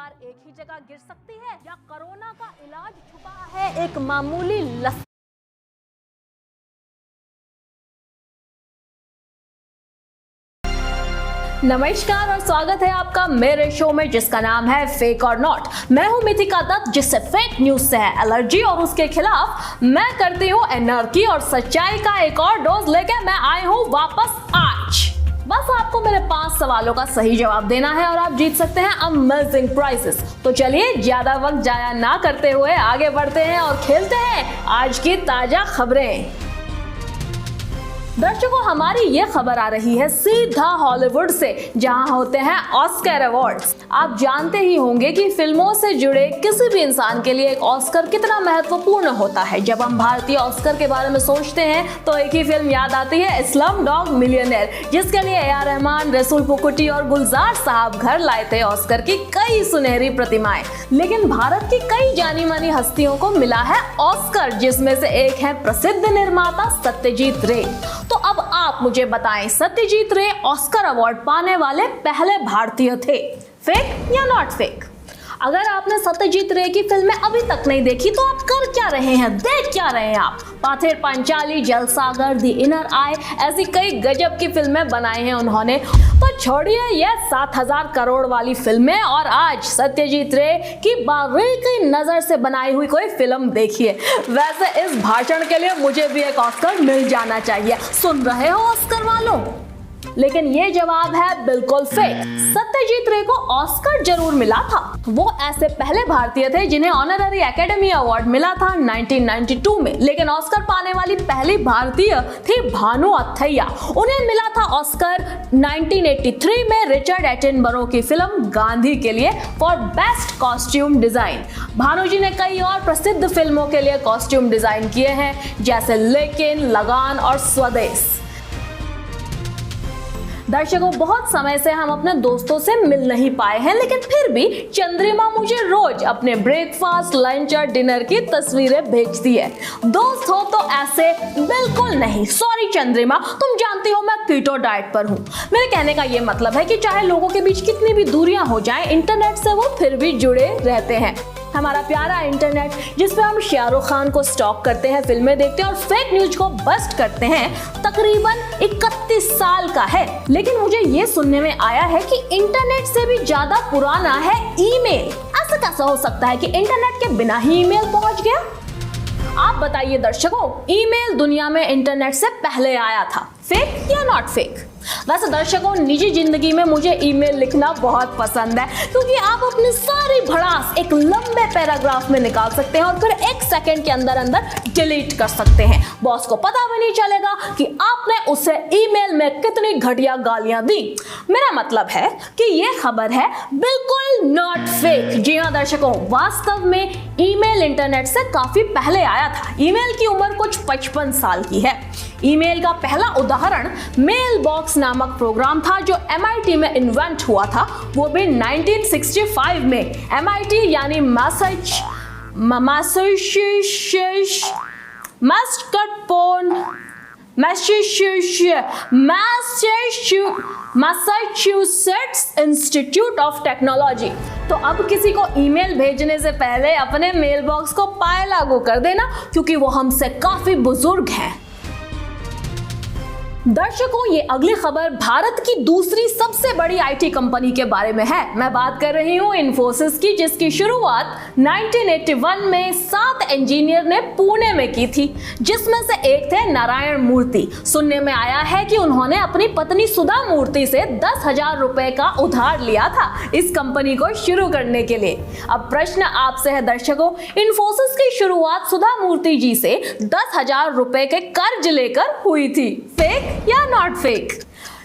Car एक ही जगह गिर सकती है, या कोरोना का इलाज छुपा है एक मामूली लस। नमस्कार और स्वागत है आपका मेरे शो में जिसका नाम है फेक और नॉट। मैं हूं मिथिका दत्त, जिससे फेक न्यूज से है एलर्जी और उसके खिलाफ मैं करती हूं एनर्जी, और सच्चाई का एक और डोज लेके मैं आई हूं वापस आज। बस आपको मेरे 5 सवालों का सही जवाब देना है और आप जीत सकते हैं अमेजिंग प्राइजेस। तो चलिए ज्यादा वक्त जाया ना करते हुए आगे बढ़ते हैं और खेलते हैं आज की ताजा खबरें। दर्शकों, हमारी ये खबर आ रही है सीधा हॉलीवुड से, जहां होते हैं ऑस्कर अवार्ड्स। आप जानते ही होंगे कि फिल्मों से जुड़े किसी भी इंसान के लिए एक ऑस्कर कितना महत्वपूर्ण होता है। जब हम भारतीय ऑस्कर के बारे में सोचते हैं तो एक ही फिल्म याद आती है, स्लमडॉग मिलियनेयर, जिसके लिए ए.आर. रहमान, रसूल पुकुटी और गुलजार साहब घर लाए थे ऑस्कर की कई सुनहरी प्रतिमाएं। लेकिन भारत की कई जानी मानी हस्तियों को मिला है ऑस्कर, जिसमें से एक है प्रसिद्ध निर्माता सत्यजीत रे। तो अब आप मुझे बताएं, सत्यजीत रे ऑस्कर अवार्ड पाने वाले पहले भारतीय थे। फेक या नॉट फेक? अगर आपने सत्यजीत रे की फिल्में अभी तक नहीं देखी तो आप कर क्या रहे हैं, देख क्या रहे हैं आप? पाथेर पंचाली, जलसागर, द इनर आई, ऐसी कई गजब की फिल्में बनाई हैं उन्होंने। तो छोड़िए ये 7,000 करोड़ वाली फिल्में और आज सत्यजीत रे की बारीकी नजर से बनाई हुई कोई फिल्म देखिए। वैसे इस भाषण के लिए मुझे भी एक ऑस्कर मिल जाना चाहिए। सुन रहे हो ऑस्कर वालों? लेकिन ये जवाब है बिल्कुल फेक। सत्यजीत रे को ऑस्कर जरूर मिला था। वो ऐसे पहले भारतीय थे जिन्हें ऑनररी एकेडमी अवार्ड मिला था 1992 में। लेकिन ऑस्कर पाने वाली पहली भारतीय थी भानु अथैया। उन्हें मिला था ऑस्कर 1983 में रिचर्ड एटनबरो की फिल्म गांधी के लिए for best costume design. Bhanu ji ने कई और प्रसिद्ध फिल्मों के लिए कॉस्ट्यूम डिजाइन किए हैं, जैसे लेकिन, लगान और स्वदेश। दर्शकों, बहुत समय से हम अपने दोस्तों से मिल नहीं पाए हैं, लेकिन फिर भी चंद्रिमा मुझे रोज अपने ब्रेकफास्ट, लंच और डिनर की तस्वीरें भेजती है। दोस्त हो तो ऐसे बिल्कुल नहीं। सॉरी चंद्रिमा, तुम जानती हो मैं कीटो डाइट पर हूँ। मेरे कहने का ये मतलब है कि चाहे लोगों के बीच कितनी भी दूरियां हो जाएं, इंटरनेट से वो फिर भी जुड़े रहते हैं। हमारा प्यारा इंटरनेट, जिसपे हम शाहरुख खान को स्टॉक करते हैं, फिल्में देखते हैं और फेक न्यूज को बस्ट करते हैं, तकरीबन 31 साल का है। लेकिन मुझे ये सुनने में आया है कि इंटरनेट से भी ज्यादा पुराना है ईमेल। ऐसा कैसा हो सकता है कि इंटरनेट के बिना ही ईमेल पहुंच गया? आप बताइए दर्शकों, ईमेल दुनिया में इंटरनेट से पहले आया था। फेक या नॉट फेक? वैसे दर्शकों, निजी जिंदगी में मुझे ईमेल लिखना बहुत पसंद है, क्योंकि आप अपनी सारी भड़ास एक लंबे पैराग्राफ में निकाल सकते हैं और फिर 1 सेकंड के अंदर अंदर डिलीट कर सकते हैं। बॉस को पता भी नहीं चलेगा कि आपने उसे ईमेल में कितनी घटिया गालियां दी। मेरा मतलब है कि ये खबर है बिल्कुल नॉट फेक। जी हाँ दर्शकों, वास्तव में ईमेल इंटरनेट से काफी पहले आया था। ईमेल की उम्र कुछ 55 साल की है। ईमेल का पहला उदाहरण मेल बॉक्स नामक प्रोग्राम था, जो MIT में इन्वेंट हुआ था, वो भी 1965 में। MIT यानी मैसाचुसेट्स इंस्टीट्यूट ऑफ टेक्नोलॉजी। तो अब किसी को ईमेल भेजने से पहले अपने मेल बॉक्स को पाए लागू कर देना, क्योंकि वो हमसे काफी बुजुर्ग हैं। दर्शकों, ये अगली खबर भारत की दूसरी सबसे बड़ी IT कंपनी के बारे में है। मैं बात कर रही हूँ इन्फोसिस की, जिसकी शुरुआत 1981 में 7 इंजीनियर ने पुणे में की थी, जिसमें से एक थे नारायण मूर्ति। सुनने में आया है कि उन्होंने अपनी पत्नी सुधा मूर्ति से 10,000 रुपए का उधार लिया था इस कंपनी को शुरू करने के लिए। अब प्रश्न आपसे है दर्शकों, इन्फोसिस की शुरुआत सुधा मूर्ति जी से 10,000 रुपए के कर्ज लेकर हुई थी। फेक या नॉट फेक?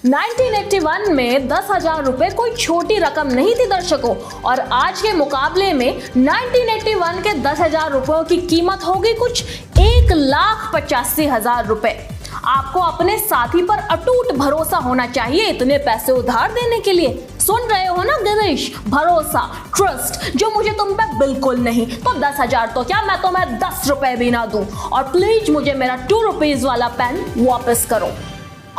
1981 में 10,000 रुपए कोई छोटी रकम नहीं थी दर्शकों, और आज के मुकाबले में 1981 के 10,000 रुपयों की कीमत होगी कुछ 1,85,000 रुपए। आपको अपने साथी पर अटूट भरोसा होना चाहिए इतने पैसे उधार देने के लिए। सुन रहे हो ना गिरीश? भरोसा, ट्रस्ट, जो मुझे तुम पे बिल्कुल नहीं। तो 10,000 तो क्या, मैं तुम्हें 10 रुपए भी ना दूं। और प्लीज मुझे मेरा 2 रुपीज वाला पेन वापस करो।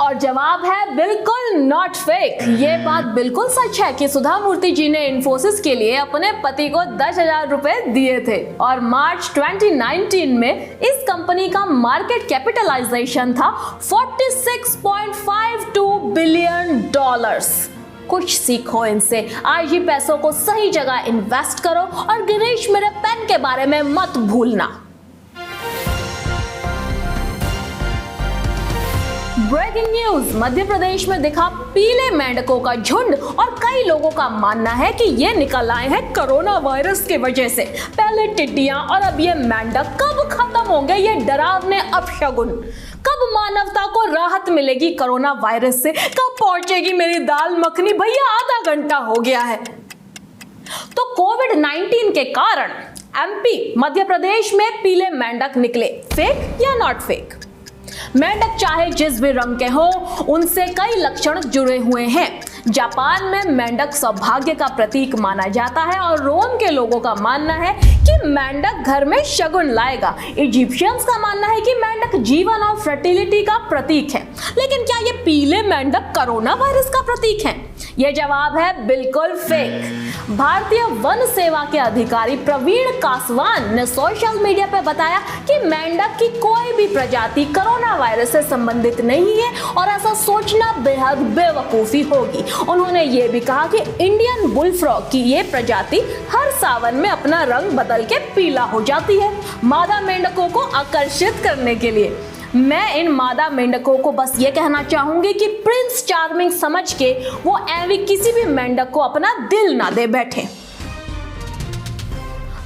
और जवाब है बिल्कुल नॉट फेक। ये बात बिल्कुल सच है कि सुधा मूर्ति जी ने इन्फोसिस के लिए अपने पति को 10,000 रुपए दिए थे और मार्च 2019 में इस कंपनी का मार्केट कैपिटलाइजेशन था $46.52 बिलियन। कुछ सीखो इनसे, आज ही पैसों को सही जगह इन्वेस्ट करो और गिरीश मेरे पेन के बारे में मत भूलना। ब्रेकिंग न्यूज, मध्य प्रदेश में दिखा पीले मेंढकों का झुंड और कई लोगों का मानना है कि ये निकल आए हैं कोरोना वायरस की वजह से। पहले टिड्डियां और अब ये मेंढक, कब खत्म होंगे ये डरावने अपशगुन? कब मानवता को राहत मिलेगी कोरोना वायरस से? कब पहुंचेगी मेरी दाल मखनी? भैया आधा घंटा हो गया है। तो कोविड-19 के कारण एमपी मध्य प्रदेश में पीले मेंढक निकले, फेक या नॉट फेक? मेंढक चाहे जिस भी रंग के हो, उनसे कई लक्षण जुड़े हुए हैं। जापान में मेंढक सौभाग्य का प्रतीक माना जाता है और रोम के लोगों का मानना है कि मेंढक घर में शगुन लाएगा। इजिप्शियंस का मानना है कि मेंढक जीवन और फर्टिलिटी का प्रतीक है। लेकिन क्या ये पीले मेंढक कोरोना वायरस का प्रतीक है? यह जवाब है बिल्कुल फेक। भारतीय वन सेवा के अधिकारी प्रवीण कासवान ने सोशल मीडिया पर बताया कि मेंढक की कोई भी प्रजाति कोरोना वायरस से संबंधित नहीं है और ऐसा सोचना बेहद बेवकूफी होगी। उन्होंने ये भी कहा कि इंडियन बुलफ्रॉग की ये प्रजाति हर सावन में अपना रंग बदल के पीला हो जाती है, मादा मेंढकों को आकर्षित करने के लिए। मैं इन मादा मेंढकों को बस ये कहना चाहूंगी कि प्रिंस चार्मिंग समझ के वो ऐवी किसी भी मेंढक को अपना दिल ना दे बैठे।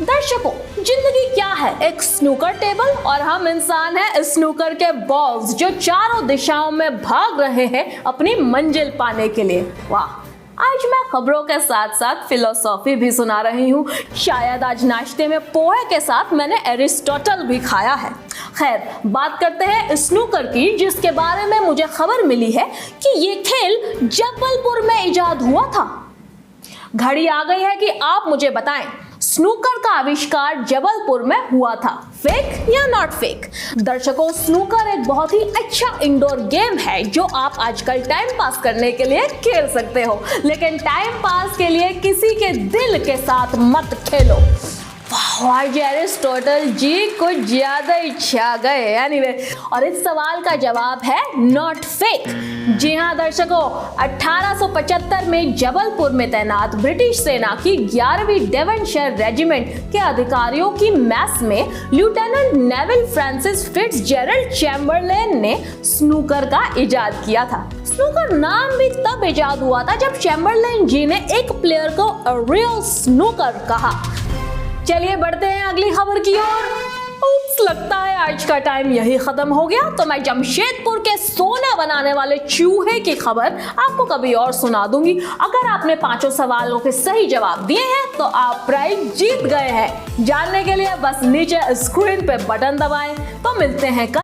दर्शकों, जिंदगी क्या है? एक स्नूकर टेबल और हम इंसान हैं स्नूकर के बॉल्स जो चारों दिशाओं में भाग रहे हैं अपनी मंजिल पाने के लिए। वाह, आज मैं खबरों के साथ साथ फिलोसॉफी भी सुना रही हूँ। शायद आज नाश्ते में पोहे के साथ मैंने एरिस्टोटल भी खाया है। खैर, बात करते हैं स्नूकर की, जिसके बारे में मुझे खबर मिली है कि ये खेल जबलपुर में इजाद हुआ था। घड़ी आ गई है कि आप मुझे बताएं, स्नूकर का आविष्कार जबलपुर में हुआ था, फेक या नॉट फेक? दर्शकों, स्नूकर एक बहुत ही अच्छा इंडोर गेम है जो आप आजकल टाइम पास करने के लिए खेल सकते हो, लेकिन टाइम पास के लिए किसी के दिल के साथ मत खेलो। आज एरिस्टोटल जी कुछ ज्यादा ही छा गए। एनीवे, और इस सवाल का जवाब है नॉट फेक। जी हाँ दर्शकों, 1875 में जबलपुर में तैनात ब्रिटिश सेना की 11वीं डेवनशायर रेजिमेंट के अधिकारियों की मैस में लेफ्टिनेंट नेविल फ्रांसिस फिट्जजेरल्ड चैम्बरलेन ने स्नूकर का इजाद किया था। स्नूकर नाम भी तब इजाद हुआ था जब चैम्बरलेन जी ने एक प्लेयर को रियल स्नूकर कहा। चलिए बढ़ते हैं अगली खबर की ओर। उप्स, लगता है आज का टाइम यही खत्म हो गया, तो मैं जमशेदपुर के सोना बनाने वाले चूहे की खबर आपको कभी और सुना दूंगी। अगर आपने 5 सवालों के सही जवाब दिए हैं तो आप प्राइज जीत गए हैं। जानने के लिए बस नीचे स्क्रीन पे बटन दबाएं। तो मिलते हैं कल